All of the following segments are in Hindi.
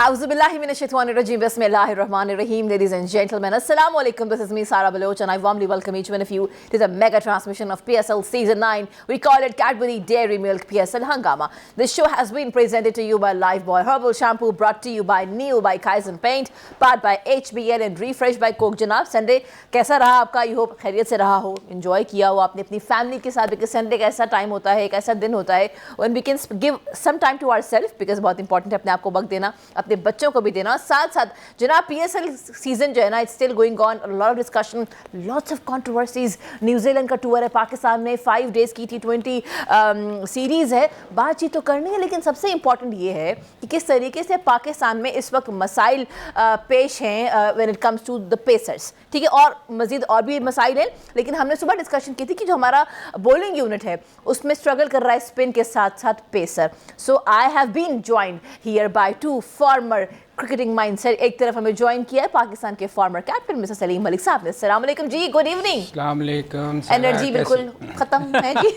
Auzubillahiminashaitanirrajim. Bismillahirrahmanirrahim. Ladies and gentlemen, Assalamu alaikum. This is me, Sara Baloch, and I warmly welcome each one of you to the mega transmission of PSL Season 9. We call it Cadbury Dairy Milk PSL Hangama. This show has been presented to you by Lifebuoy Herbal Shampoo, brought to you by Neo by Kaizen Paint, powered by HBL and refreshed by Coke. जनाब संडे कैसा रहा आपका? आई होप खैरियत से रहा हो, एंजॉय किया हो आपने अपनी फैमिली के साथ, बिकॉज संडे का ऐसा टाइम होता है, एक ऐसा दिन होता है when we can give some time to ourselves, because बहुत इंपॉर्टेंट है अपने आप को वक्त देना, अपने बच्चों को भी देना। साथ साथ जनाब पीएसएल सीजन जो है ना, it's still going on, lot of discussion, lots of controversies. New Zealand का टूर है, पाकिस्तान में 5 डेज की T20 सीरीज़ है, बातचीत तो करनी है, लेकिन सबसे इंपॉर्टेंट ये है कि किस तरीके से पाकिस्तान में इस वक्त मसाइल पेश हैं when it comes to the pacers, ठीक है, और मजीद और भी मसाइल हैं। लेकिन हमने सुबह डिस्कशन की थी कि जो हमारा बॉलिंग यूनिट है उसमें स्ट्रगल कर रहा है स्पिन के साथ साथ pacer. So I have been joined here by 2 former cricketing mindset. एक तरफ हमें ज्वाइन किया है पाकिस्तान के former captain mister Saleem Malik साहब ने। अस्सलाम वालेकुम जी, गुड इवनिंग। अस्सलाम वालेकुम। एनर्जी बिल्कुल खत्म है जी।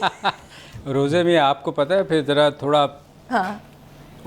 रोज़े में आपको पता है फिर ज़रा थोड़ा हाँ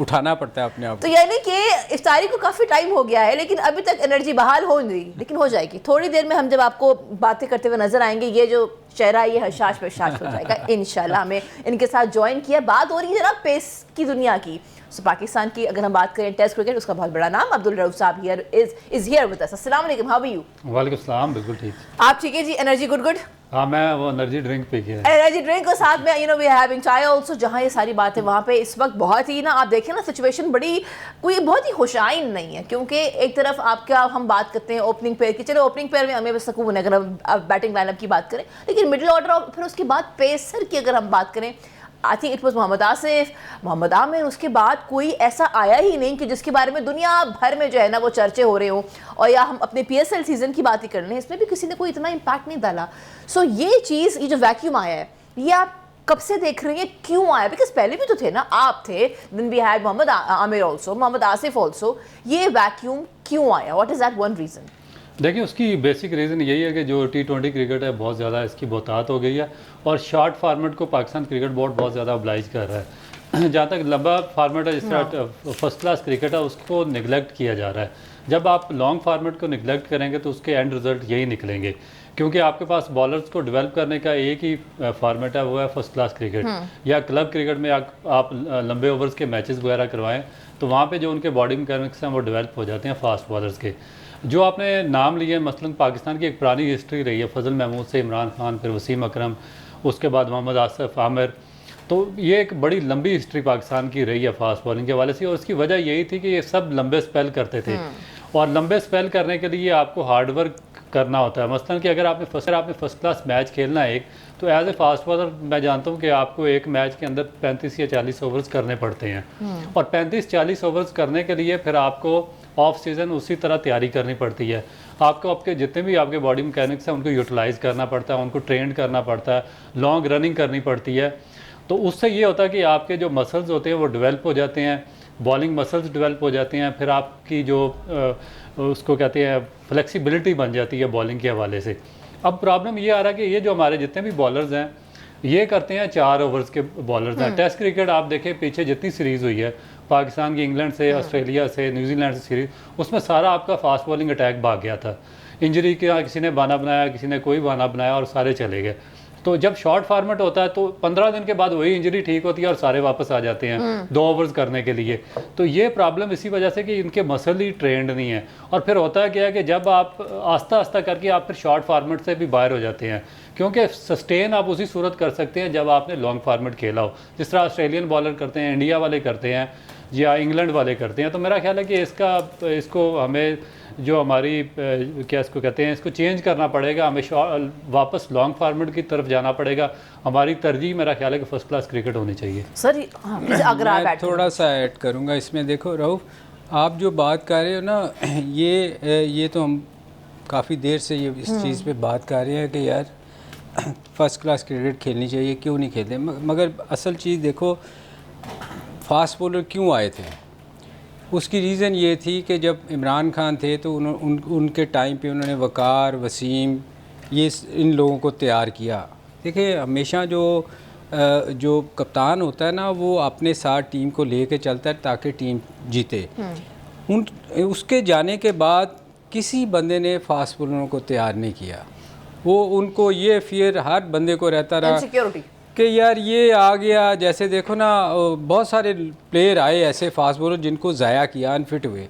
उठाना पड़ता है अपने आप। तो यानी कि इफ्तारी को काफ़ी टाइम हो गया है, लेकिन अभी तक एनर्जी बहाल हो नहीं रही, लेकिन हो जाएगी थोड़ी देर में। हम जब आपको बातें करते हुए नजर आएंगे, ये जो चेहरा ये हशाश पेशाश हो जाएगा इंशाल्लाह। हमें इनके साथ ज्वाइन किया, बात हो रही है जनाब पेस की दुनिया की। सो पाकिस्तान की अगर हम बात करें टेस्ट क्रिकेट, उसका बहुत बड़ा नाम अब्दुल रऊफ साहब here is here with us. अस्सलाम वालेकुम, हाउ आर यू? वालेकुम सलाम, बिल्कुल ठीक। आप ठीक है जी? Energy good good. हाँ, मैं वो एनर्जी ड्रिंक पी के एनर्जी ड्रिंक और साथ में यू नो वी हैविंग चाय आल्सो। जहाँ ये सारी बातें वहाँ पे इस वक्त बहुत ही ना, आप देखें ना, सिचुएशन बड़ी कोई बहुत ही खुशाइन नहीं है, क्योंकि एक तरफ आपका हम बात करते हैं ओपनिंग पेयर की, चलो ओपनिंग पेयर में हमें सुकून है अगर हम बैटिंग लाइनअप की बात करें, लेकिन मिडिल ऑर्डर और फिर उसके बाद पेसर की अगर हम बात करें, I think it was Mohammad Asif, Mohammad Amir, उसके बाद कोई ऐसा आया ही नहीं कि जिसके बारे में दुनिया भर में जो है ना वो चर्चे हो रहे हों। और या हम अपने पीएसएल सीजन की बात ही कर रहे हैं, इसमें भी किसी ने कोई इतना इम्पैक्ट नहीं डाला। सो ये चीज़, ये जो वैक्यूम आया है, ये आप कब से देख रहे हैं, क्यों आया? बिकॉज पहले भी तो थे ना, आप थे, then we had Mohammad Amir also, Mohammad Asif also. ये वैक्यूम क्यों आया? What is that one reason? देखिए, उसकी बेसिक रीज़न यही है कि जो T20 क्रिकेट है बहुत ज़्यादा इसकी बहुतात हो गई है, और शॉर्ट फार्मेट को पाकिस्तान क्रिकेट बोर्ड बहुत ज़्यादा ऑब्लाइज कर रहा है। जहाँ तक लंबा फार्मेट है, जिस तरह फर्स्ट क्लास क्रिकेट है, उसको निगलेक्ट किया जा रहा है। जब आप लॉन्ग फार्मेट को निगलेक्ट करेंगे तो उसके एंड रिजल्ट यही निकलेंगे, क्योंकि आपके पास बॉलर्स को डेवलप करने का एक ही फार्मेट है, वो है फर्स्ट क्लास क्रिकेट। या क्लब क्रिकेट में आप लंबे ओवर्स के मैचेस वगैरह करवाएं, तो वहाँ पे जो उनके बॉडी मैकेनिक्स हैं वो डेवलप हो जाते हैं फास्ट बॉलर्स के। जो आपने नाम लिए, मसलन पाकिस्तान की एक पुरानी हिस्ट्री रही है, फजल महमूद से इमरान खान, फिर वसीम अकरम, उसके बाद मोहम्मद आसिफ, आमिर, तो ये एक बड़ी लंबी हिस्ट्री पाकिस्तान की रही है फास्ट बॉलिंग के हवाले से। और इसकी वजह यही थी कि ये सब लंबे स्पेल करते थे, और लंबे स्पेल करने के लिए आपको हार्डवर्क करना होता है। मसलन कि अगर आपने फर्स्ट क्लास मैच खेलना है एक, तो एज ए फास्ट बॉलर मैं जानता हूँ कि आपको एक मैच के अंदर 35 या 40 ओवर्स करने पड़ते हैं, और 35-40 ओवर्स करने के लिए फिर आपको ऑफ सीज़न उसी तरह तैयारी करनी पड़ती है। आपको आपके जितने भी आपके बॉडी मैकेनिक्स हैं उनको यूटिलाइज़ करना पड़ता है, उनको ट्रेंड करना पड़ता है, लॉन्ग रनिंग करनी पड़ती है। तो उससे ये होता है कि आपके जो मसल्स होते हैं वो डेवलप हो जाते हैं, बॉलिंग मसल्स डेवलप हो जाते हैं, फिर आपकी जो उसको कहते हैं फ्लेक्सिबिलिटी बन जाती है बॉलिंग के हवाले से। अब प्रॉब्लम ये आ रहा है कि ये जो हमारे जितने भी बॉलर्स हैं ये करते हैं 4 ओवर्स के बॉलर्स हैं। टेस्ट क्रिकेट आप देखें पीछे जितनी सीरीज़ हुई है पाकिस्तान की, इंग्लैंड से, ऑस्ट्रेलिया से, न्यूजीलैंड से सीरीज़, उसमें सारा आपका फास्ट बॉलिंग अटैक भाग गया था। इंजरी का किसी ने बहाना बनाया, किसी ने कोई बहाना बनाया, और सारे चले गए। तो जब शॉर्ट फार्मेट होता है तो 15 दिन के बाद वही इंजरी ठीक होती है और सारे वापस आ जाते हैं 2 ओवर्स करने के लिए। तो ये प्रॉब्लम इसी वजह से कि इनके मसल ही ट्रेंड नहीं है। और फिर होता है क्या है कि जब आप आस्ता आस्ता करके आप फिर शॉर्ट फार्मेट से भी बाहर हो जाते हैं, क्योंकि सस्टेन आप उसी सूरत कर सकते हैं जब आपने लॉन्ग फार्मेट खेला हो, जिस तरह ऑस्ट्रेलियन बॉलर करते हैं, इंडिया वाले करते हैं, या इंग्लैंड वाले करते हैं। तो मेरा ख्याल है कि इसको हमें जो हमारी क्या इसको कहते हैं, इसको चेंज करना पड़ेगा, हमें वापस लॉन्ग फार्मेट की तरफ जाना पड़ेगा। हमारी तरजीह मेरा ख्याल है कि फर्स्ट क्लास क्रिकेट होनी चाहिए। सर अगर मैं थोड़ा सा ऐड करूँगा इसमें। देखो रऊफ, आप जो बात कर रहे हो ना, ये तो हम काफ़ी देर से ये इस चीज़ पे बात कर रहे हैं कि यार फर्स्ट क्लास क्रिकेट खेलनी चाहिए, क्यों नहीं खेलते। मगर असल चीज़ देखो, फास्ट बॉलर क्यों आए थे, उसकी रीज़न ये थी कि जब इमरान खान थे तो उनके टाइम पे उन्होंने वकार, वसीम, ये इन लोगों को तैयार किया। देखिए, हमेशा जो कप्तान होता है ना, वो अपने साथ टीम को लेके चलता है ताकि टीम जीते। उसके जाने के बाद किसी बंदे ने फास्ट बॉलरों को तैयार नहीं किया। वो उनको ये फियर हर बंदे को रहता रहा इनसिक्योरिटी कि यार ये आ गया। जैसे देखो ना, बहुत सारे प्लेयर आए ऐसे फास्ट बॉलर जिनको ज़ाया किया, अनफिट हुए।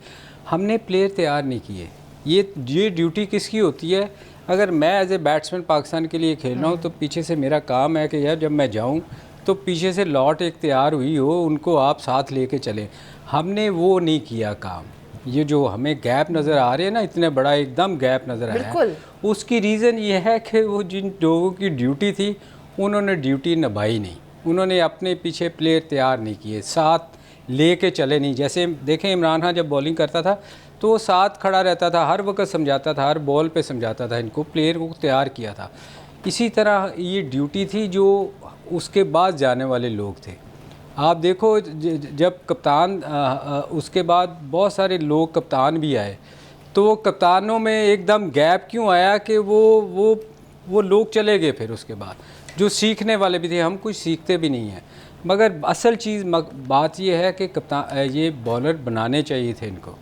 हमने प्लेयर तैयार नहीं किए। ये ड्यूटी किसकी होती है? अगर मैं एज ए बैट्समैन पाकिस्तान के लिए खेल रहा हूँ तो पीछे से मेरा काम है कि यार जब मैं जाऊँ तो पीछे से लॉट एक तैयार हुई हो, उनको आप साथ लेके चलें। हमने वो नहीं किया काम। ये जो हमें गैप नज़र आ रहे हैं ना, इतने बड़ा एकदम गैप नज़र आया है, उसकी रीज़न ये है कि वो जिन लोगों की ड्यूटी थी उन्होंने ड्यूटी निभाई नहीं। उन्होंने अपने पीछे प्लेयर तैयार नहीं किए, साथ लेके चले नहीं। जैसे देखें इमरान खान जब बॉलिंग करता था तो वो साथ खड़ा रहता था, हर वक्त समझाता था, हर बॉल पे समझाता था, इनको प्लेयर को तैयार किया था। इसी तरह ये ड्यूटी थी जो उसके बाद जाने वाले लोग थे। आप देखो जब कप्तान उसके बाद बहुत सारे लोग कप्तान भी आए तो वो कप्तानों में एकदम गैप क्यों आया कि वो लोग चले गए। फिर उसके बाद जो सीखने वाले भी थे, हम कुछ सीखते भी नहीं हैं। मगर असल चीज़ बात ये है कि कप्तान ये बॉलर बनाने चाहिए थे इनको,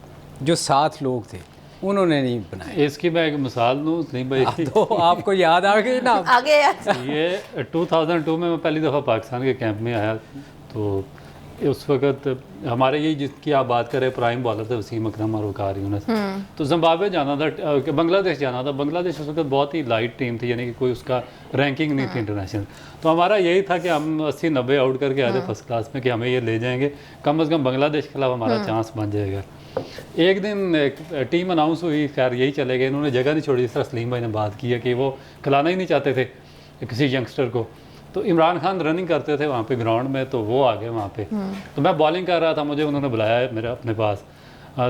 जो साथ लोग थे उन्होंने नहीं बनाए। इसकी मैं एक मिसाल दूँ नहीं भाई, तो आपको याद आ गई ना? आगे ये 2002 में मैं पहली दफ़ा पाकिस्तान के कैंप में आया तो उस वक्त हमारे यही जिसकी आप बात करें प्राइम बॉलर थे वसीम अकरम और वकार यूनुस। तो जिम्बाब्वे जाना था, बांग्लादेश जाना था। बांग्लादेश उस वक्त बहुत ही लाइट टीम थी, यानी कि कोई उसका रैंकिंग नहीं थी इंटरनेशनल। तो हमारा यही था कि हम 80-90 आउट करके आए थे फर्स्ट क्लास में कि हमें ये ले जाएंगे, कम से कम बांग्लादेश के खिलाफ हमारा चांस बन जाएगा। एक दिन एक टीम अनाउंस हुई, खैर यही चले गए, इन्होंने जगह नहीं छोड़ी। जिस तरह सलीम भाई ने बात की है कि वो खिलाना ही नहीं चाहते थे किसी यंगस्टर को। तो इमरान खान रनिंग करते थे वहाँ पे ग्राउंड में, तो वो आ गए वहाँ पे। तो मैं बॉलिंग कर रहा था, मुझे उन्होंने बुलाया है मेरे अपने पास।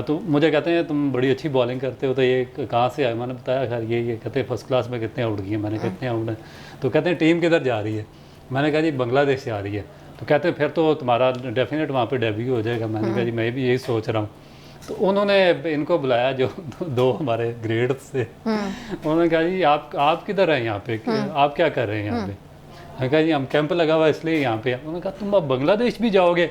तो मुझे कहते हैं तुम बड़ी अच्छी बॉलिंग करते हो, तो ये कहाँ से आए? मैंने बताया खैर ये कहते हैं फर्स्ट क्लास में कितने आउट किए। मैंने कितने आउट हैं? तो कहते हैं टीम किधर जा रही है? मैंने कहा जी बांग्लादेश से आ रही है। तो कहते हैं फिर तो तुम्हारा डेफिनेट वहाँ पर डेब्यू हो जाएगा। मैंने कहा जी मैं भी यही सोच रहा हूँ। तो उन्होंने इनको बुलाया जो दो हमारे ग्रेड से। उन्होंने कहा जी आप किधर हैं यहाँ पे, आप क्या कर रहे हैं यहाँ पे? मैंने कहा जी हम कैंप लगा हुआ इसलिए यहाँ पे। उन्होंने कहा तुम अब बांग्लादेश भी जाओगे?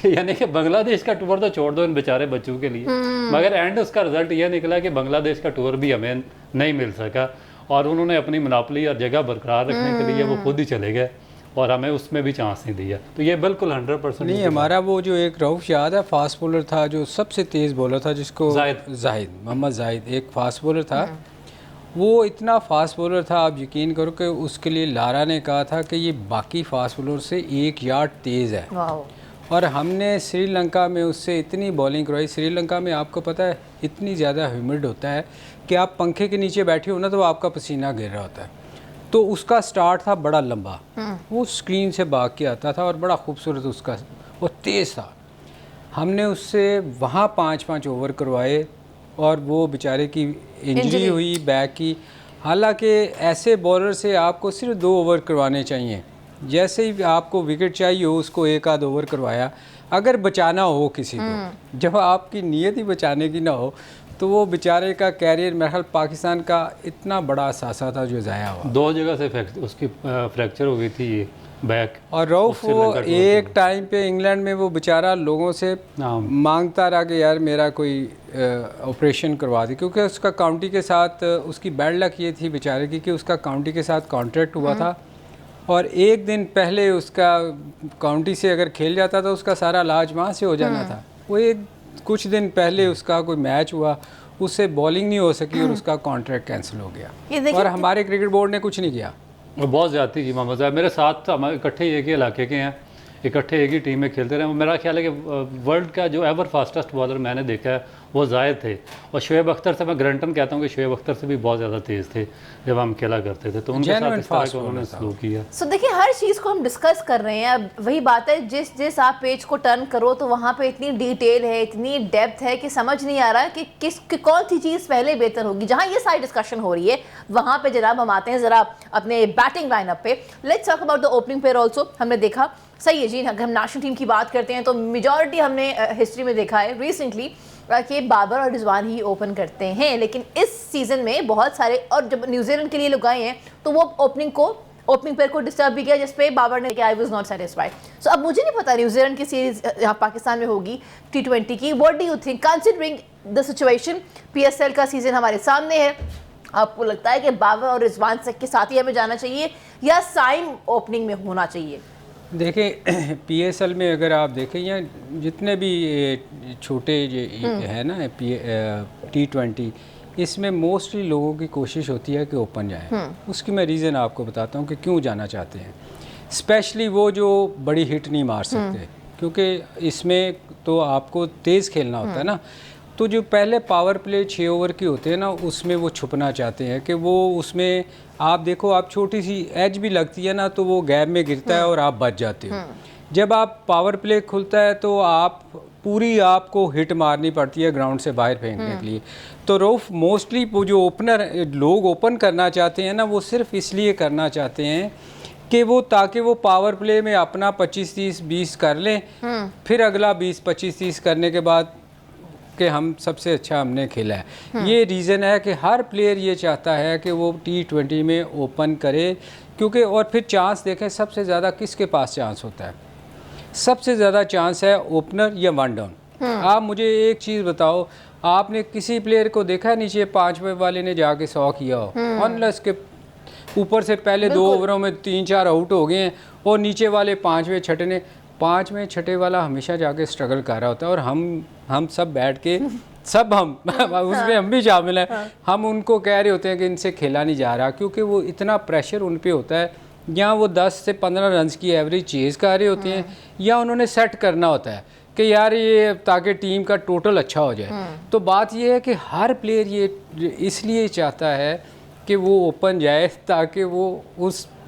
यानी कि बांग्लादेश का टूर तो छोड़ दो इन बेचारे बच्चों के लिए। मगर एंड उसका रिजल्ट ये निकला कि बांग्लादेश का टूर भी हमें नहीं मिल सका और उन्होंने अपनी मोनोपोली और जगह बरकरार रखने के लिए वो खुद ही चले गए और हमें उसमें भी चांस नहीं दिया। तो ये बिल्कुल 100% नहीं। हमारा वो जो एक रऊफ याद है फास्ट बॉलर था जो सबसे तेज़ बॉलर था, जिसको जाहिद मोहम्मद जाहिद एक फास्ट बॉलर था। वो इतना फास्ट बॉलर था, आप यकीन करो कि उसके लिए लारा ने कहा था कि ये बाकी फास्ट बॉलर से 1 यार्ड तेज़ है। और हमने श्रीलंका में उससे इतनी बॉलिंग करवाई। श्रीलंका में आपको पता है इतनी ज़्यादा ह्यूमिड होता है कि आप पंखे के नीचे बैठे हो ना तो आपका पसीना गिर रहा होता है। तो उसका स्टार्ट था बड़ा लंबा, वो स्क्रीन से भाग के आता था और बड़ा खूबसूरत उसका वो तेज़ था। हमने उससे वहाँ 5-5 ओवर करवाए और वो बेचारे की इंजरी हुई बैक की। हालांकि ऐसे बॉलर से आपको सिर्फ 2 ओवर करवाने चाहिए। जैसे ही आपको विकेट चाहिए हो उसको 1 आध ओवर करवाया। अगर बचाना हो किसी को, जब आपकी नीयत ही बचाने की ना हो तो वो बेचारे का कैरियर मेरे ख्याल पाकिस्तान का इतना बड़ा असासा था जो ज़ाया हुआ। 2 जगह से उसकी फ्रैक्चर हो गई थी बैक। और रऊफ वो एक टाइम पे इंग्लैंड में वो बेचारा लोगों से मांगता रहा कि यार मेरा कोई ऑपरेशन करवा दे, क्योंकि उसका काउंटी के साथ उसकी बैड लक ये थी बेचारे की कि उसका काउंटी के साथ कॉन्ट्रैक्ट हुआ था और एक दिन पहले उसका काउंटी से अगर खेल जाता तो उसका सारा इलाज वहाँ से हो जाना था। वो एक कुछ दिन पहले उसका कोई मैच हुआ, उससे बॉलिंग नहीं हो सकी और उसका कॉन्ट्रैक्ट कैंसिल हो गया और हमारे क्रिकेट बोर्ड ने कुछ नहीं किया। बहुत ज़्यादा जी मोहम्मद साहब मेरे साथ हमारे इकट्ठे एक ही इलाके के हैं, इकट्ठे एक ही टीम में खेलते रहे। मेरा ख्याल है कि वर्ल्ड का जो एवर फास्टेस्ट बॉलर मैंने देखा है वो जायद थे और शुएब अख्तर से मैं ग्रंटन कहता हूँ कि शुएब अख्तर से भी बहुत ज़्यादा तेज़ थे जब हम खेला करते थे। तो उनके साथ इस तरह का उन्होंने सलूक किया। सो देखिए हर चीज़ को हम डिस्कस कर रहे हैं। अब वही बात है जिस आप पेज को टर्न करो तो वहाँ पे इतनी डिटेल है, इतनी डेप्थ है कि समझ नहीं आ रहा कि कौन सी चीज़ पहले बेहतर होगी। जहाँ ये सारी डिस्कशन हो रही है वहाँ पे जनाब हम आते हैं ज़रा अपने बैटिंग लाइनअप पे। Let's talk about the opening pair also. हमने देखा सही है जी, अगर हम नेशनल टीम की बात करते हैं तो मेजॉरिटी हमने हिस्ट्री में देखा है रिसेंटली कि बाबर और रिजवान ही ओपन करते हैं, लेकिन इस सीज़न में बहुत सारे और जब न्यूजीलैंड के लिए लोग आए हैं तो वो ओपनिंग को ओपनिंग पेयर को डिस्टर्ब भी किया, जिसपे बाबर ने आई वाज नॉट सेटिस्फाइड। सो अब मुझे नहीं पता न्यूजीलैंड की सीरीज यहाँ पाकिस्तान में होगी T20 की, what do you think considering the situation? PSL का सीजन हमारे सामने है, आपको लगता है कि बाबर और रिजवान के साथ ही हमें जाना चाहिए या साइम ओपनिंग में होना चाहिए? देखिए PSL में अगर आप देखें या जितने भी छोटे है ना T20, इसमें मोस्टली लोगों की कोशिश होती है कि ओपन जाएं। उसकी मैं रीज़न आपको बताता हूँ कि क्यों जाना चाहते हैं। स्पेशली वो जो बड़ी हिट नहीं मार सकते, क्योंकि इसमें तो आपको तेज़ खेलना होता है ना। तो जो पहले पावर प्ले 6 ओवर की होते हैं ना, उसमें वो छुपना चाहते हैं कि वो उसमें आप देखो, आप छोटी सी एज भी लगती है ना तो वो गैप में गिरता है और आप बच जाते हो। जब आप पावर प्ले खुलता है तो आप पूरी आपको हिट मारनी पड़ती है ग्राउंड से बाहर फेंकने के लिए। तो रऊफ मोस्टली वो जो ओपनर लोग ओपन करना चाहते हैं ना, वो सिर्फ इसलिए करना चाहते हैं कि वो ताकि वो पावर प्ले में अपना 25-30-20 कर लें, फिर अगला 20-25-30 करने के बाद कि हम सबसे अच्छा हमने खेला है। ये रीज़न है कि हर प्लेयर ये चाहता है कि वो T20 में ओपन करे, क्योंकि और फिर चांस देखें सबसे ज़्यादा किसके पास चांस होता है? सबसे ज़्यादा चांस है ओपनर या वन डाउन। आप मुझे एक चीज़ बताओ, आपने किसी प्लेयर को देखा है नीचे 5वें वाले ने जाके 100 किया हो? अनलेस के ऊपर से पहले 2 ओवरों में 3-4 आउट हो गए हैं और नीचे वाले 5वें छठे ने 5वें छठे वाला हमेशा जाके स्ट्रगल कर रहा होता है। और हम सब बैठ के सब हम उसमें हम भी शामिल हैं, हम उनको कह रहे होते हैं कि इनसे खेला नहीं जा रहा, क्योंकि वो इतना प्रेशर उन पे होता है। या वो 10 से 15 रन की एवरेज चेज़ कर रहे होते हैं, या उन्होंने सेट करना होता है कि यार ये ताकि टीम का टोटल अच्छा हो जाए। तो बात ये है कि हर प्लेयर ये इसलिए चाहता है कि वो ओपन जाए ताकि वो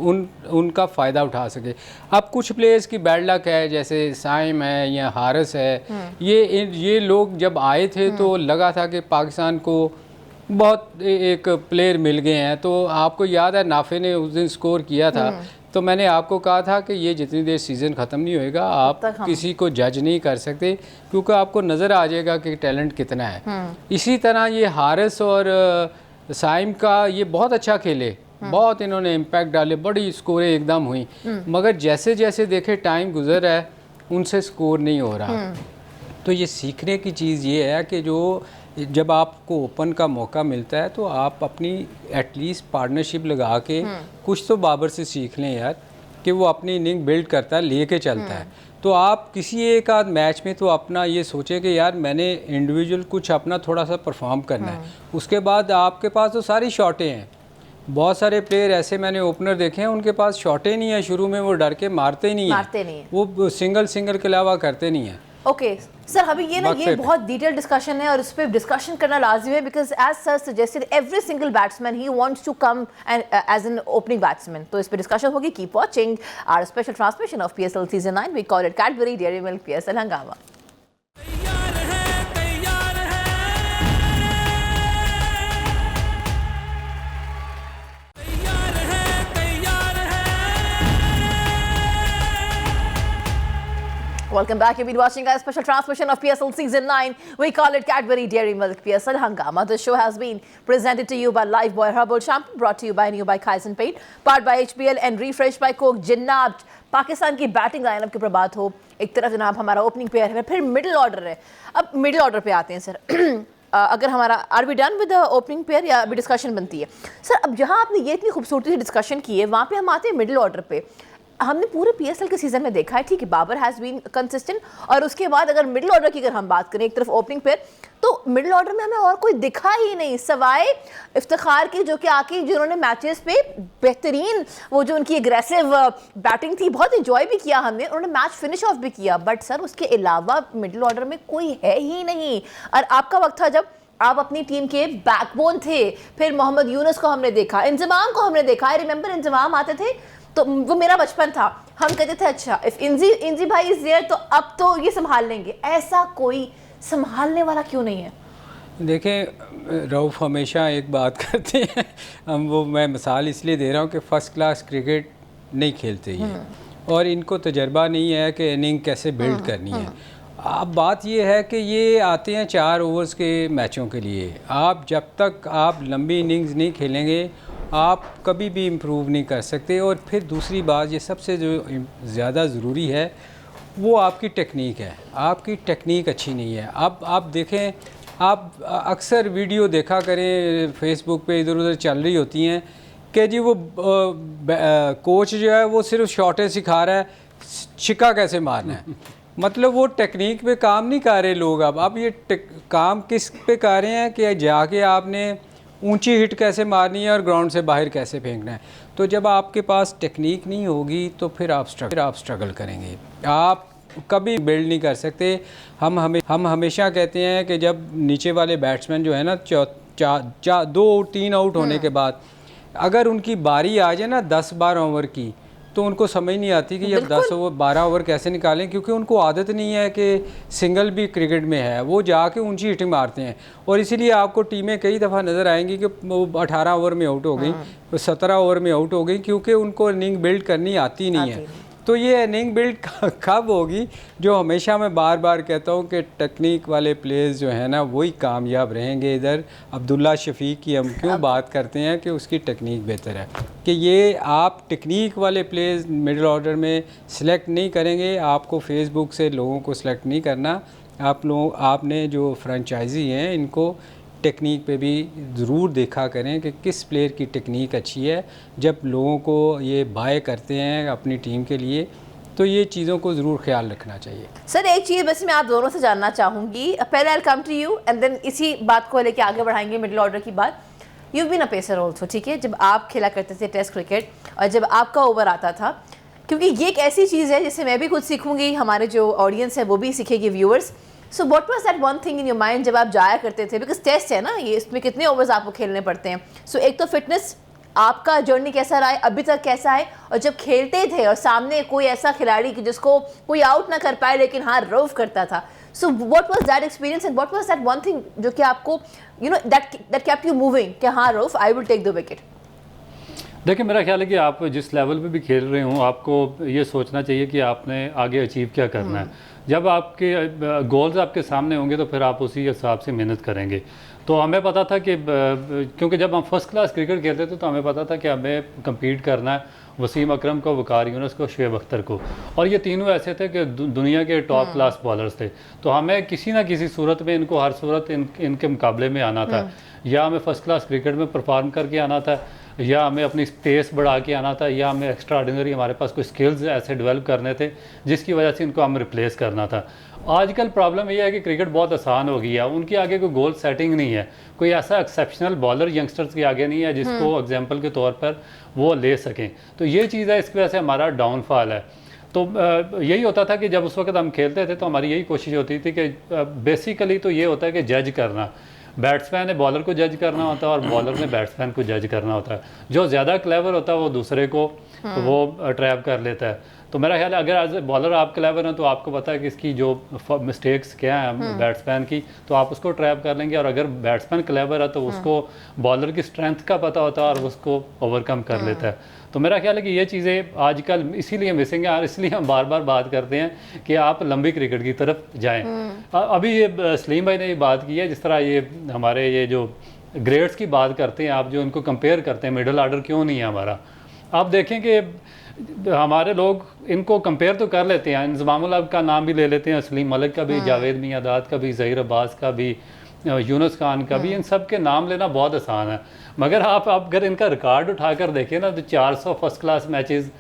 उनका फ़ायदा उठा सके। अब कुछ प्लेयर्स की बैड लक है, जैसे साइम है या हारिस है, ये लोग जब आए थे तो लगा था कि पाकिस्तान को बहुत एक प्लेयर मिल गए हैं। तो आपको याद है नाफे ने उस दिन स्कोर किया था, तो मैंने आपको कहा था कि ये जितनी देर सीज़न ख़त्म नहीं होएगा आप किसी को जज नहीं कर सकते, क्योंकि आपको नज़र आ जाएगा कि टैलेंट कितना है। इसी तरह ये हारिस और साइम का ये बहुत अच्छा खेले, बहुत इन्होंने इम्पैक्ट डाले, बड़ी स्कोरें एकदम हुई, मगर जैसे जैसे देखे टाइम गुजर रहा है उनसे स्कोर नहीं हो रहा। तो ये सीखने की चीज़ ये है कि जो जब आपको ओपन का मौका मिलता है तो आप अपनी एटलीस्ट पार्टनरशिप लगा के कुछ तो बाबर से सीख लें यार, कि वो अपनी इनिंग बिल्ड करता है, लेके चलता है। तो आप किसी एक आध मैच में तो अपना ये सोचें कि यार मैंने इंडिविजुअल कुछ अपना थोड़ा सा परफॉर्म करना है। उसके बाद आपके पास तो सारी शॉटें हैं। बहुत सारे प्लेयर ऐसे मैंने ओपनर देखे हैं उनके पास शॉटें नहीं है, शुरू में वो डर के मारते नहीं है, वो सिंगल के अलावा करते नहीं है। ओके सर, अभी ये बहुत डिटेल डिस्कशन है और इस पर डिस्कशन करना लाजमी है, because as sir suggested every single batsman ही wants to come and as an opening batsman. तो इस पर डिस्कशन होगी। Keep watching our special transmission of PSL season 9। We call it Cadbury Dairy Milk PSL हंगामा। Welcome back. You've been watching our special transmission of PSL Season 9. We call it Cadbury Dairy Milk PSL Hangama. The show has been presented to you by Lifebuoy Herbal Shampoo, brought to you by New by Kaizen Paint, powered by HPL and refreshed by Coke. जनाब पाकिस्तान की बैटिंग लाइनअप की बात हो, एक तरफ जनाब हमारा ओपनिंग पेयर है, फिर मिडिल ऑर्डर है। अब मिडिल ऑर्डर पे आते हैं सर। अगर हमारा are we done with the opening pair या अभी डिस्कशन बनती है सर? अब जहाँ आपने ये इतनी खूबसूरती से डिस्कशन की है, वहाँ पे हम आते हैं मिडिल ऑर्डर पे। हमने पूरे PSL के सीजन में देखा है, ठीक है, बाबर हैज़ बीन कंसिस्टेंट, और उसके बाद अगर मिडिल ऑर्डर की अगर हम बात करें, एक तरफ ओपनिंग पेयर, तो मिडिल ऑर्डर में हमें और कोई दिखा ही नहीं सवाए इफ्तिखार की, जो कि आके जिन्होंने मैचेस पे बेहतरीन वो जो उनकी एग्रेसिव बैटिंग थी, बहुत इंजॉय भी किया हमने, उन्होंने मैच फिनिश ऑफ भी किया। बट सर उसके अलावा मिडिल ऑर्डर में कोई है ही नहीं। और आपका वक्त था जब आप अपनी टीम के बैकबोन थे। फिर मोहम्मद यूनुस को हमने देखा, इंजमाम को हमने देखा। आई रिमेंबर इंजमाम आते थे तो वो मेरा बचपन था, हम कहते थे अच्छा इफ इंजी भाई इज देयर तो अब तो ये संभाल लेंगे। ऐसा कोई संभालने वाला क्यों नहीं है? देखें रऊफ हमेशा एक बात करते हैं, हम वो मैं मिसाल इसलिए दे रहा हूँ कि फ़र्स्ट क्लास क्रिकेट नहीं खेलते ये, और इनको तजर्बा नहीं है कि इनिंग कैसे बिल्ड करनी है। अब बात ये है कि ये आते हैं 4 ओवर्स के मैचों के लिए। आप जब तक आप लंबी इनिंग्स नहीं खेलेंगे आप कभी भी इम्प्रूव नहीं कर सकते। और फिर दूसरी बात, ये सबसे जो ज़्यादा ज़रूरी है वो आपकी टेक्निक है। आपकी टेक्निक अच्छी नहीं है। अब आप देखें, आप अक्सर वीडियो देखा करें फेसबुक पे इधर उधर चल रही होती हैं कि जी वो कोच जो है वो सिर्फ शॉटें सिखा रहा है, छिक्का कैसे मारना है। मतलब वो टेक्निक पे काम नहीं कर रहे लोग। अब ये काम किस पे कर रहे हैं कि जाके आपने ऊंची हिट कैसे मारनी है और ग्राउंड से बाहर कैसे फेंकना है। तो जब आपके पास टेक्निक नहीं होगी तो फिर आप स्ट्रगल करेंगे, आप कभी बिल्ड नहीं कर सकते। हम हमेशा कहते हैं कि जब नीचे वाले बैट्समैन जो है ना 2-3 आउट होने के बाद अगर उनकी बारी आ जाए ना 10-12 ओवर की, तो उनको समझ नहीं आती कि अब 10-12 ओवर कैसे निकालें, क्योंकि उनको आदत नहीं है कि सिंगल भी क्रिकेट में है, वो जाके ऊंची हिटिंग मारते हैं। और इसीलिए आपको टीमें कई दफ़ा नज़र आएंगी कि वो 18 ओवर में आउट हो गई, 17 ओवर में आउट हो गई, क्योंकि उनको इनिंग बिल्ड करनी आती नहीं है। तो ये इनिंग बिल्ड कब होगी, जो हमेशा मैं बार बार कहता हूँ कि टेक्निक वाले प्लेयर्स जो हैं ना वही कामयाब रहेंगे। इधर अब्दुल्ला शफीक की हम क्यों बात करते हैं कि उसकी टेक्निक बेहतर है, कि ये आप टेक्निक वाले प्लेयर्स मिडिल ऑर्डर में सिलेक्ट नहीं करेंगे। आपको फेसबुक से लोगों को सिलेक्ट नहीं करना। आपने जो फ्रेंचाइजी हैं इनको टेक्निक पे भी ज़रूर देखा करें कि किस प्लेयर की टेक्निक अच्छी है। जब लोगों को ये बाय करते हैं अपनी टीम के लिए, तो ये चीज़ों को ज़रूर ख्याल रखना चाहिए। सर एक चीज़ बस मैं आप दोनों से जानना चाहूँगी, पहले I come to you and then इसी बात को लेके आगे बढ़ाएंगे मिडिल ऑर्डर की बात। You been a pacer also, ठीक है, जब आप खेला करते थे टेस्ट क्रिकेट और जब आपका ओवर आता था, क्योंकि ये एक ऐसी चीज़ है जिससे मैं भी कुछ सीखूंगी, हमारे जो ऑडियंस है वो भी सीखेगी, viewers. So what was that one thing in your mind जब आप जाया करते थे, बिकॉज टेस्ट है ना ये, इसमें कितने ओवर्स आपको खेलने पड़ते हैं। सो एक तो फिटनेस, आपका जर्नी कैसा रहा है, अभी तक कैसा है, और जब खेलते थे और सामने कोई ऐसा खिलाड़ी कि जिसको कोई आउट ना कर पाए लेकिन हाँ रव करता था, so what was that experience and what was that one thing जो कि आपको you know that kept you moving कि हाँ रव I will take the wicket. देखिए, मेरा ख्याल है कि आप जिस लेवल पे भी खेल रहे हो, आपको ये सोचना चाहिए कि आपने आगे अचीव क्या करना है। जब आपके गोल्स आपके सामने होंगे तो फिर आप उसी हिसाब से मेहनत करेंगे। तो हमें पता था कि क्योंकि जब हम फर्स्ट क्लास क्रिकेट खेलते थे तो हमें पता था कि हमें कम्पीट करना है वसीम अकरम को, वकार यूनुस को, शुएब अख्तर को, और ये तीनों ऐसे थे कि दुनिया के टॉप क्लास बॉलर्स थे। तो हमें किसी ना किसी सूरत में इनको हर सूरत इनके मुकाबले में आना था, या हमें फर्स्ट क्लास क्रिकेट में परफॉर्म करके आना था, या हमें अपनी स्पेस बढ़ा के आना था, या हमें एक्स्ट्रा ऑर्डिनरी हमारे पास कोई स्किल्स ऐसे डेवलप करने थे जिसकी वजह से इनको हम रिप्लेस करना था। आजकल प्रॉब्लम ये है कि क्रिकेट बहुत आसान हो गई है, उनके आगे कोई गोल सेटिंग नहीं है, कोई ऐसा एक्सेप्शनल बॉलर यंगस्टर्स के आगे नहीं है जिसको एग्जाम्पल के तौर पर वो ले सकें। तो ये चीज़ है, इसकी वजह से हमारा डाउनफॉल है। तो यही होता था कि जब उस वक्त हम खेलते थे तो हमारी यही कोशिश होती थी कि बेसिकली तो ये होता है कि जज करना, बैट्समैन ने बॉलर को जज करना होता है और बॉलर ने बैट्समैन को जज करना होता है। जो ज़्यादा क्लेवर होता है वो दूसरे को वो ट्रैप कर लेता है। तो मेरा ख्याल है अगर एज ए बॉलर आप क्लेवर हैं तो आपको पता है कि इसकी जो मिस्टेक्स क्या हैं बैट्समैन की, तो आप उसको ट्रैप कर लेंगे। और अगर बैट्समैन क्लेवर है तो उसको बॉलर की स्ट्रेंथ का पता होता है और उसको ओवरकम कर लेता है। तो मेरा ख्याल है कि ये चीज़ें आजकल इसीलिए मिसिंग है, और इसलिए हम बार बार बात करते हैं कि आप लंबी क्रिकेट की तरफ जाएं। अभी ये सलीम भाई ने ये बात की है, जिस तरह ये हमारे ये जो ग्रेड्स की बात करते हैं आप, जो इनको कंपेयर करते हैं मिडिल आर्डर क्यों नहीं है हमारा, आप देखें कि हमारे लोग इनको कंपेयर तो कर लेते हैं, इंजमामुल हक का नाम भी ले लेते हैं, सलीम मलिक का भी, जावेद मियादाद का भी, ज़हीर अब्बास का भी, यूनुस खान का भी, इन सब के नाम लेना बहुत आसान है। मगर आप अगर इनका रिकॉर्ड उठाकर देखें ना तो 400 first class matches,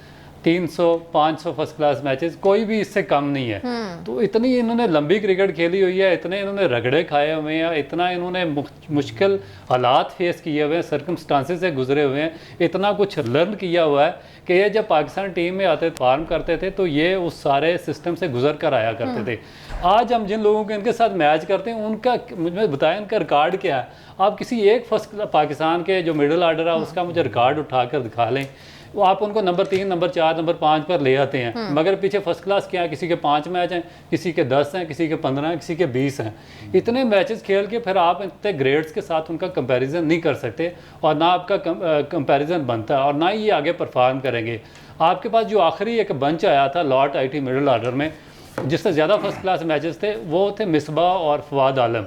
300-500 first class matches, कोई भी इससे कम नहीं है। तो इतनी इन्होंने लंबी क्रिकेट खेली हुई है, इतने इन्होंने रगड़े खाए हुए हैं, इतना इन्होंने मुश्किल हालात फेस किए हुए हैं, सर्कमस्टांसेस से गुजरे हुए हैं, इतना कुछ लर्न किया हुआ है कि ये जब पाकिस्तान टीम में आते फार्म करते थे तो ये उस सारे सिस्टम से गुजर कर आया करते थे। आज हम जिन लोगों के इनके साथ मैच करते हैं उनका मुझे बताएं इनका रिकॉर्ड क्या है। आप किसी एक फर्स्ट पाकिस्तान के जो मिडिल आर्डर है उसका मुझे रिकॉर्ड उठाकर दिखा लें, वो आप उनको नंबर 3, नंबर 4, नंबर 5 पर ले आते हैं, मगर पीछे फर्स्ट क्लास क्या है, किसी के 5 मैच हैं, किसी के 10 हैं, किसी के 15 हैं, किसी के 20 हैं। इतने मैचेस खेल के फिर आप इतने ग्रेड्स के साथ उनका कंपैरिजन नहीं कर सकते, और ना आपका कंपैरिजन बनता है, और ना ही ये आगे परफॉर्म करेंगे। आपके पास जो आखिरी एक बंच आया था लॉर्ड आईटी मिडिल आर्डर में, जिससे ज़्यादा फर्स्ट क्लास मैचेस थे वो थे मिसबाह और फवाद आलम।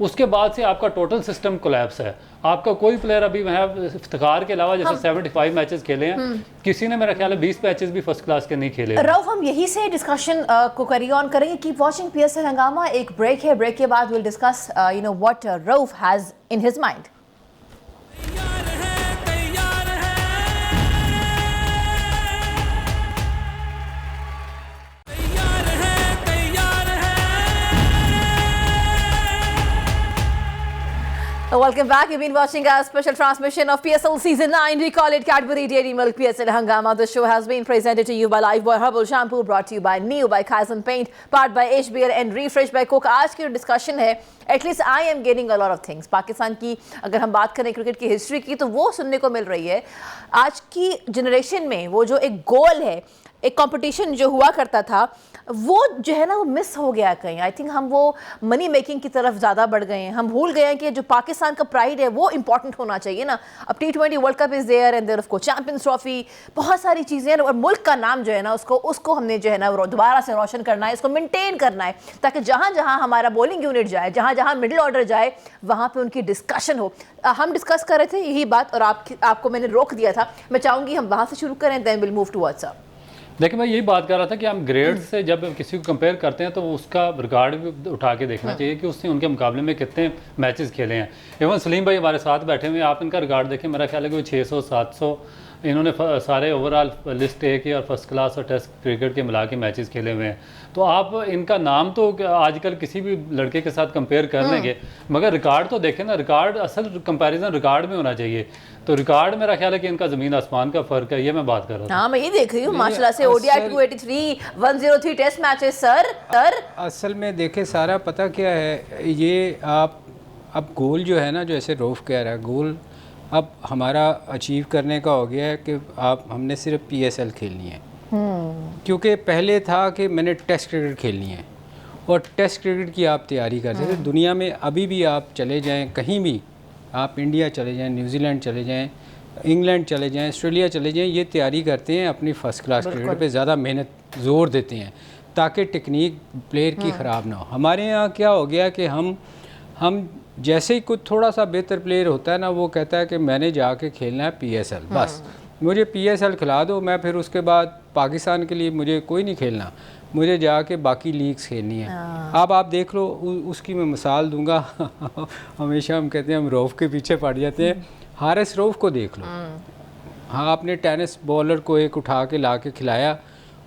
उसके बाद से आपका टोटल सिस्टम कोलैप्स है। आपका कोई प्लेयर अभी वहाँ इफ्तिखार के अलावा जैसे 75 मैचेस खेले हैं, किसी ने मेरा ख्याल है 20 मैचेस भी फर्स्ट क्लास के नहीं खेले। रऊफ, हम यही से डिस्कशन को कैरी ऑन करेंगे। कीप वाचिंग PSL हंगामा। एक ब्रेक है, ब्रेक के बाद will discuss what Rauf has in his mind. Welcome back. You've been watching our special transmission of PSL Season 9. We call it Cadbury Dairy Milk PSL Hangama. The show has been presented to you by Lifebuoy Herbal Shampoo, brought to you by Neo, by Kaizen Paint, powered by HBL and refreshed by Coke. आज की जो डिस्कशन है, at least I am getting a lot of things. Pakistan की अगर हम बात करें क्रिकेट की हिस्ट्री की, तो वो सुनने को मिल रही है। आज की जनरेशन में वो जो एक गोल है, एक कंपटीशन जो हुआ करता था, वो जो है ना वो मिस हो गया कहीं। आई थिंक हम वो मनी मेकिंग की तरफ ज़्यादा बढ़ गए हैं। हम भूल गए हैं कि जो पाकिस्तान का प्राइड है वो इंपॉर्टेंट होना चाहिए ना। अब T20 world cup is there and there of course champions trophy, बहुत सारी चीज़ें, और मुल्क का नाम जो है ना उसको हमने जो है ना दोबारा से रोशन करना है, इसको मेंटेन करना है, ताकि जहाँ जहाँ हमारा बॉलिंग यूनिट जाए, जहाँ जहाँ मिडिल ऑर्डर जाए, वहाँ पर उनकी डिस्कशन हो। हम डिस्कस कर रहे थे यही बात और आपको मैंने रोक दिया था। मैं चाहूँगी हम वहाँ से शुरू करें, then will move towards up. देखिए मैं यही बात कर रहा था कि हम ग्रेड से जब किसी को कंपेयर करते हैं तो उसका रिकॉर्ड भी उठा के देखना चाहिए कि उसने उनके मुकाबले में कितने मैचेस खेले हैं। इवन सलीम भाई हमारे साथ बैठे हुए हैं, आप इनका रिकॉर्ड देखें, मेरा ख्याल है कि 600-700 इन्होंने सारे ओवरऑल लिस्ट ए के और फर्स्ट क्लास और टेस्ट क्रिकेट के मिला के मैचेस खेले हुए हैं। तो आप इनका नाम तो आजकल किसी भी लड़के के साथ कंपेयर कर लेंगे, मगर रिकॉर्ड तो देखें ना, रिकॉर्ड असल कंपैरिजन रिकॉर्ड में होना चाहिए। तो रिकॉर्ड मेरा ख्याल है कि इनका ज़मीन आसमान का फ़र्क है, ये मैं बात कर रहा हूँ। हाँ, मैं ये देख रही हूँ माशाल्लाह से ODI 283, 103 टेस्ट मैचेस सर। असल में देखे सारा पता क्या है, ये आप अब गोल जो है ना, जो ऐसे रऊफ कह रहा है, गोल अब हमारा अचीव करने का हो गया है कि हमने सिर्फ PSL खेलनी है। क्योंकि पहले था कि मैंने टेस्ट क्रिकेट खेलनी है और टेस्ट क्रिकेट की आप तैयारी करते थे। दुनिया में अभी भी आप चले जाएं, कहीं भी आप, इंडिया चले जाएं, न्यूजीलैंड चले जाएं, इंग्लैंड चले जाएं, ऑस्ट्रेलिया चले जाएं, ये तैयारी करते हैं अपनी फ़र्स्ट क्लास क्रिकेट पे ज़्यादा मेहनत ज़ोर देते हैं ताकि टेक्निक प्लेयर की ख़राब ना हो। हमारे यहाँ क्या हो गया कि हम जैसे ही कुछ थोड़ा सा बेहतर प्लेयर होता है ना, वो कहता है कि मैंने जाके खेलना है PSL, बस मुझे PSL खिला दो, मैं फिर उसके बाद पाकिस्तान के लिए मुझे कोई नहीं खेलना, मुझे जाके बाकी लीग्स खेलनी है। अब आप देख लो, उसकी मैं मिसाल दूंगा। हमेशा हम कहते हैं हम रऊफ के पीछे पड़ जाते हैं। हारिस रऊफ को देख लो, हाँ, आपने टेनिस बॉलर को एक उठा के ला के खिलाया,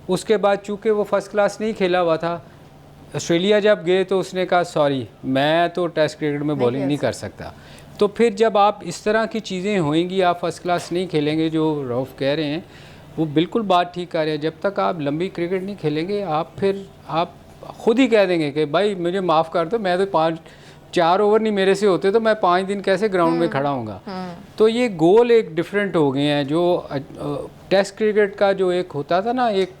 उसके बाद चूँकि वो फर्स्ट क्लास नहीं खेला हुआ था, ऑस्ट्रेलिया जब गए तो उसने कहा सॉरी मैं तो टेस्ट क्रिकेट में बॉलिंग नहीं कर सकता। तो फिर जब आप इस तरह की चीज़ें होंगी, आप फर्स्ट क्लास नहीं खेलेंगे, जो रऊफ कह रहे हैं वो बिल्कुल बात ठीक कर रहे हैं। जब तक आप लंबी क्रिकेट नहीं खेलेंगे, आप ख़ुद ही कह देंगे कि भाई मुझे माफ़ कर दो, मैं तो 4 ओवर नहीं मेरे से होते तो मैं 5 दिन कैसे ग्राउंड में खड़ा हूँगा। तो ये गोल एक डिफरेंट हो गए हैं। जो टेस्ट क्रिकेट का जो एक होता था ना, एक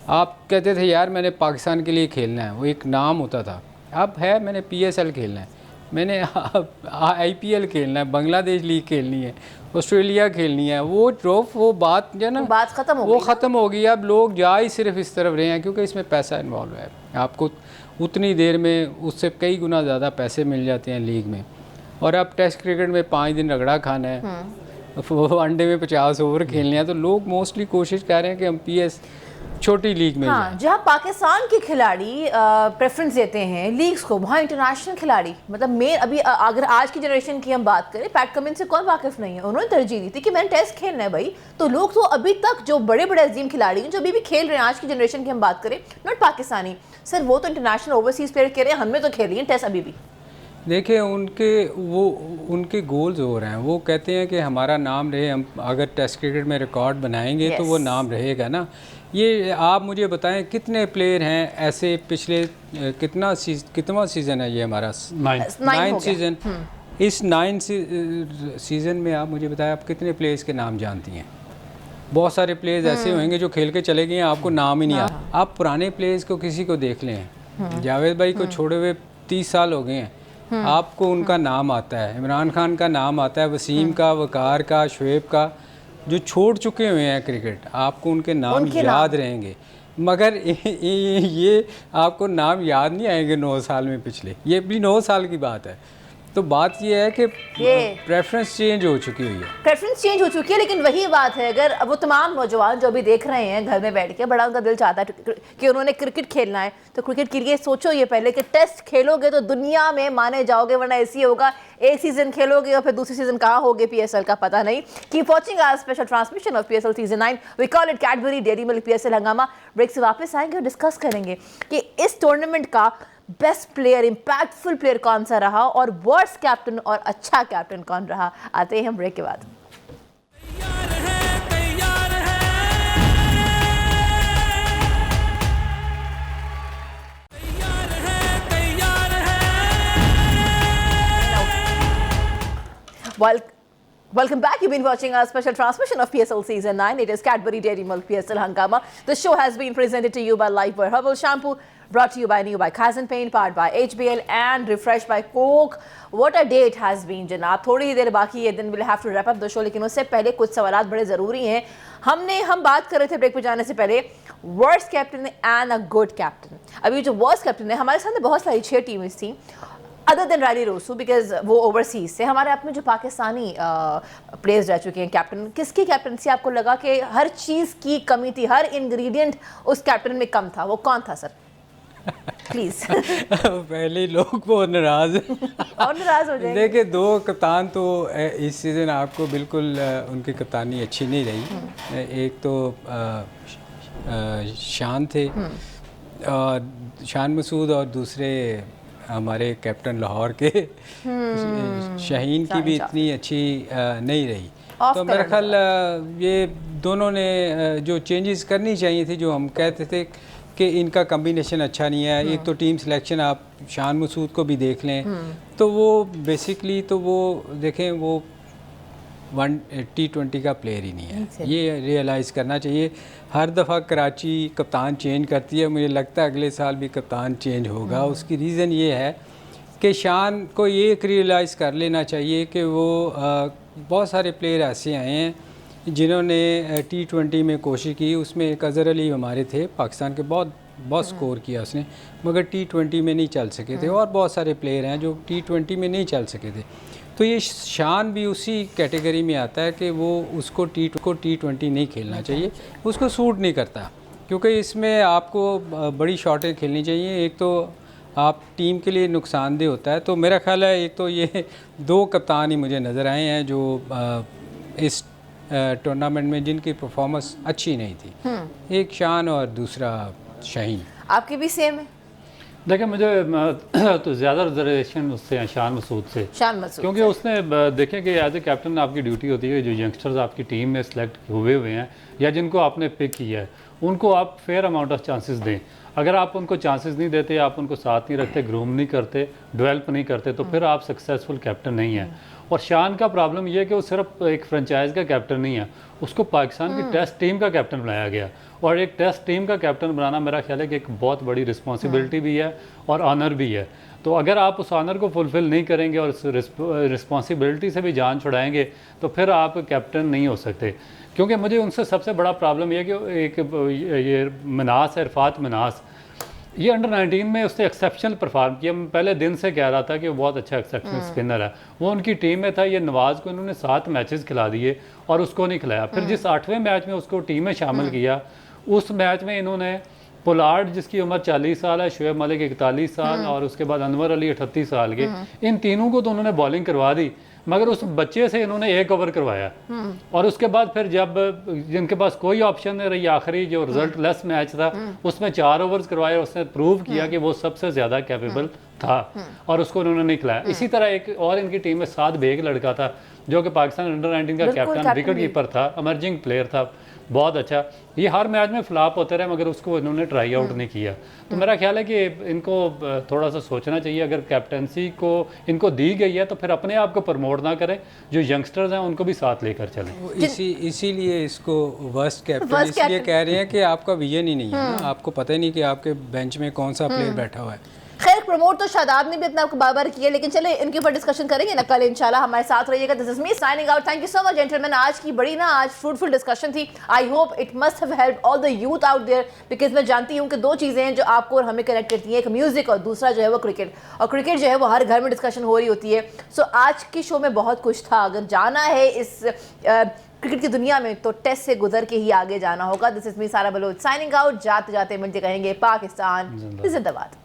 आप कहते थे यार मैंने पाकिस्तान के लिए खेलना है, वो एक नाम होता था। अब है मैंने PSL खेलना है, मैंने IPL खेलना है, बांग्लादेश लीग खेलनी है, ऑस्ट्रेलिया खेलनी है। वो बात जो ना, बात ख़त्म हो गई, वो ख़त्म हो गई। अब लोग जा ही सिर्फ इस तरफ रहे हैं क्योंकि इसमें पैसा इन्वॉल्व है। आपको उतनी देर में उससे कई गुना ज़्यादा पैसे मिल जाते हैं लीग में। और अब टेस्ट क्रिकेट में 5 दिन रगड़ा खाना है, वो अंडे में 50 ओवर खेलने हैं, तो लोग मोस्टली कोशिश कर रहे हैं कि हम छोटी लीग में। हाँ, जहाँ पाकिस्तान के खिलाड़ी प्रेफरेंस देते हैं लीग्स को, वहाँ इंटरनेशनल खिलाड़ी, मतलब मैं अभी अगर आज की जनरेशन की हम बात करें, पैट कमिंस से कौन वाकिफ़ नहीं है, उन्होंने तरजीह दी थी कि मैंने टेस्ट खेलना है भाई। तो लोग तो अभी तक जो बड़े बड़े अजीम खिलाड़ी हैं जो अभी भी खेल रहे हैं, आज की जनरेशन की हम बात करें, नॉट पाकिस्तानी सर, वो तो इंटरनेशनल ओवरसीज प्लेयर कह रहे हैं हमने तो खेली है टेस्ट अभी भी। देखिए उनके गोल्स हो रहे हैं, वो कहते हैं कि हमारा नाम रहे, हम अगर टेस्ट क्रिकेट में रिकॉर्ड बनाएंगे तो वो नाम रहेगा ना। ये आप मुझे बताएं कितने प्लेयर हैं ऐसे, पिछले कितना सीज़न है ये हमारा, 9 सीज़न। इस 9 सीज़न में आप मुझे बताएं आप कितने प्लेयर्स के नाम जानती हैं। बहुत सारे प्लेयर्स ऐसे होंगे जो खेल के चले गए हैं, आपको नाम ही नहीं आता। आप पुराने प्लेयर्स को किसी को देख लें, जावेद भाई को छोड़े हुए 30 साल हो गए हैं, आपको उनका नाम आता है, इमरान खान का नाम आता है, वसीम का, वकार का, शुएब का, जो छोड़ चुके हुए हैं क्रिकेट, आपको उनके नाम याद रहेंगे। मगर ये आपको नाम याद नहीं आएंगे 9 साल में पिछले, ये भी 9 साल की बात है। तो बात ये है कि प्रेफरेंस चेंज हो चुकी हुई है, प्रेफरेंस चेंज हो चुकी है। लेकिन वही बात है, अगर वो तमाम नौजवान जो भी देख रहे हैं घर में बैठ के, बड़ा उनका दिल चाहता है कि उन्होंने क्रिकेट खेलना है, तो क्रिकेट के लिए सोचो ये पहले कि टेस्ट खेलोगे तो दुनिया में माने जाओगे, वरना ऐसी होगा एक सीजन खेलोगे और फिर दूसरी सीजन कहाँ होगे पीएसएल का पता नहीं। Keep watching our special transmission of PSL season 9, we call it Cadbury Dairy Milk PSL हंगामा। ब्रेक से वापस आएंगे और डिस्कस करेंगे कि इस टूर्नामेंट का बेस्ट प्लेयर, इंपैक्टफुल प्लेयर कौन सा रहा और वर्स्ट कैप्टन और अच्छा कैप्टन कौन रहा। आते हैं हम ब्रेक के बाद। Welcome back. You've been watching our special transmission of PSL Season 9. It is Cadbury Dairy Milk PSL Hangama. The show has been presented to you by Lifebuoy Herbal Shampoo, brought to you by New by Kaizen Paint, powered by HBL and refreshed by Coke. What a day it has been, जनाब। थोड़ी ही देर बाकी है, then we'll have to wrap up the show, लेकिन उससे पहले कुछ सवालात बड़े ज़रूरी हैं। हम बात कर रहे थे ब्रेक पे जाने से पहले worst captain and a good captain. अभी जो वर्स्ट कैप्टन है, हमारे सामने बहुत सारी 6 टीमें थी other than Rilee Rossouw, because वो ओवरसीज से। हमारे आप में जो पाकिस्तानी प्लेयर्स रह चुके हैं कैप्टन, किसकी कैप्टनसी आपको लगा कि हर चीज़ की कमी थी, हर इंग्रेडिएंट उस कैप्टन में कम था, वो कौन था सर? प्लीज। पहले लोग बहुत नाराज और नाराज हो जाएंगे। देखिए, 2 कप्तान तो इस सीज़न आपको बिल्कुल उनकी कप्तानी अच्छी नहीं रही। एक तो शान थे, शान मसूद, और दूसरे हमारे कैप्टन लाहौर के शाहीन की भी इतनी अच्छी नहीं रही। तो मेरा ख्याल ये दोनों ने जो चेंजेस करनी चाहिए थी, जो हम कहते थे कि इनका कम्बिनेशन अच्छा नहीं है। एक तो टीम सिलेक्शन, आप शान मसूद को भी देख लें तो वो बेसिकली तो वो देखें वो T20 का प्लेयर ही नहीं है, ये रियलाइज़ करना चाहिए। हर दफ़ा कराची कप्तान चेंज करती है, मुझे लगता है अगले साल भी कप्तान चेंज होगा। उसकी रीज़न ये है कि शान को ये रियलाइज़ कर लेना चाहिए कि वो बहुत सारे प्लेयर ऐसे आए हैं जिन्होंने T20 में कोशिश की। उसमें एक अज़हर अली हमारे थे पाकिस्तान के, बहुत स्कोर किया उसने, मगर T20 में नहीं चल सके थे। और बहुत सारे प्लेयर हैं जो T20 में नहीं चल सके थे। तो ये शान भी उसी कैटेगरी में आता है कि वो उसको T20 नहीं खेलना चाहिए, उसको सूट नहीं करता, क्योंकि इसमें आपको बड़ी शॉटें खेलनी चाहिए। एक तो आप टीम के लिए नुकसानदेह होता है। तो मेरा ख्याल है एक तो ये 2 कप्तान ही मुझे नज़र आए हैं जो इस टूर्नामेंट में जिनकी परफॉर्मेंस अच्छी नहीं थी। एक शान और दूसरा शाहीन। आपकी भी सेम है? देखिए, मुझे तो ज़्यादा रिजर्वेशन उससे है शान मसूद से, क्योंकि उसने देखें कि एज ए कैप्टन आपकी ड्यूटी होती है जो यंगस्टर्स आपकी टीम में सेलेक्ट हुए हैं या जिनको आपने पिक किया है, उनको आप फेयर अमाउंट ऑफ चांसेस दें। अगर आप उनको चांसेस नहीं देते, आप उनको साथ नहीं रखते, ग्रूम नहीं करते, डेवलप नहीं करते, तो फिर आप सक्सेसफुल कैप्टन नहीं हैं। और शान का प्रॉब्लम ये है कि वो सिर्फ एक फ्रेंचाइज का कैप्टन नहीं है, उसको पाकिस्तान की टेस्ट टीम का कैप्टन बनाया गया। और एक टेस्ट टीम का कैप्टन बनाना मेरा ख्याल है कि एक बहुत बड़ी रिस्पॉन्सिबिलिटी भी है और ऑनर भी है। तो अगर आप उस ऑनर को फुलफ़िल नहीं करेंगे और उस रिस्पॉन्सिबिलिटी से भी जान छुड़ाएंगे तो फिर आप कैप्टन नहीं हो सकते। क्योंकि मुझे उनसे सबसे बड़ा प्रॉब्लम यह कि एक ये मनास है, इरफात मनास, ये अंडर 19 में उसने एक्सेप्शनल परफॉर्म किया। मैं पहले दिन से कह रहा था कि वो बहुत अच्छा एक्सेप्शनल स्पिनर है। वो उनकी टीम में था। ये नवाज़ को इन्होंने 7 मैचेस खिला दिए और उसको नहीं खिलाया। फिर जिस 8वें मैच में उसको टीम में शामिल किया, उस मैच में इन्होंने पोलार्ड जिसकी उम्र 40 साल है, शुएब मलिक 41 साल और उसके बाद अनवर अली 38 साल के, इन तीनों को तो उन्होंने बॉलिंग करवा दी, मगर उस बच्चे से इन्होंने 1 ओवर करवाया। और उसके बाद फिर जब जिनके पास कोई ऑप्शन नहीं रही, आखिरी जो रिजल्ट लेस मैच था उसमें 4 ओवर्स करवाए। उसने प्रूव किया कि वो सबसे ज़्यादा कैपेबल था और उसको उन्होंने नहीं खिलाया। इसी तरह एक और इनकी टीम में साद बेग लड़का था जो कि पाकिस्तान अंडर 19 का कैप्टन, विकेट कीपर था, इमर्जिंग प्लेयर था, बहुत अच्छा। ये हर मैच में फ्लॉप होते रहे मगर उसको इन्होंने ट्राई आउट नहीं किया। तो मेरा ख्याल है कि इनको थोड़ा सा सोचना चाहिए। अगर कैप्टनसी को इनको दी गई है तो फिर अपने आप को प्रमोट ना करें, जो यंगस्टर्स हैं उनको भी साथ लेकर चलें। इसीलिए इसको वर्स्ट कैप्टन इसलिए कह रहे हैं कि आपका विजन ही नहीं है ना, आपको पता ही नहीं कि आपके बेंच में कौन सा प्लेयर बैठा हुआ है। खैर प्रमोट तो शादाब ने भी अपना बार बार किया, लेकिन चले इनके ऊपर डिस्कशन करेंगे ना कल इंशाल्लाह। हमारे साथ रहिएगा। This is me signing out. Thank you so much gentleman. आज की बड़ी ना आज फ्रूटफुल डिस्कशन थी। I hope it must have helped all the youth out there, because मैं जानती हूँ कि दो चीज़ें हैं जो आपको और हमें कनेक्ट करती हैं, एक म्यूजिक और दूसरा जो है वो क्रिकेट। और क्रिकेट जो है वो हर घर में डिस्कशन हो रही होती है। सो आज के शो में बहुत कुछ था। अगर जाना है इस क्रिकेट की दुनिया में तो टेस्ट से गुजर के ही आगे जाना होगा। दिस इज मी सारा बलोच साइनिंग आउट। जाते जाते मिलते कहेंगे पाकिस्तान जिंदाबाद।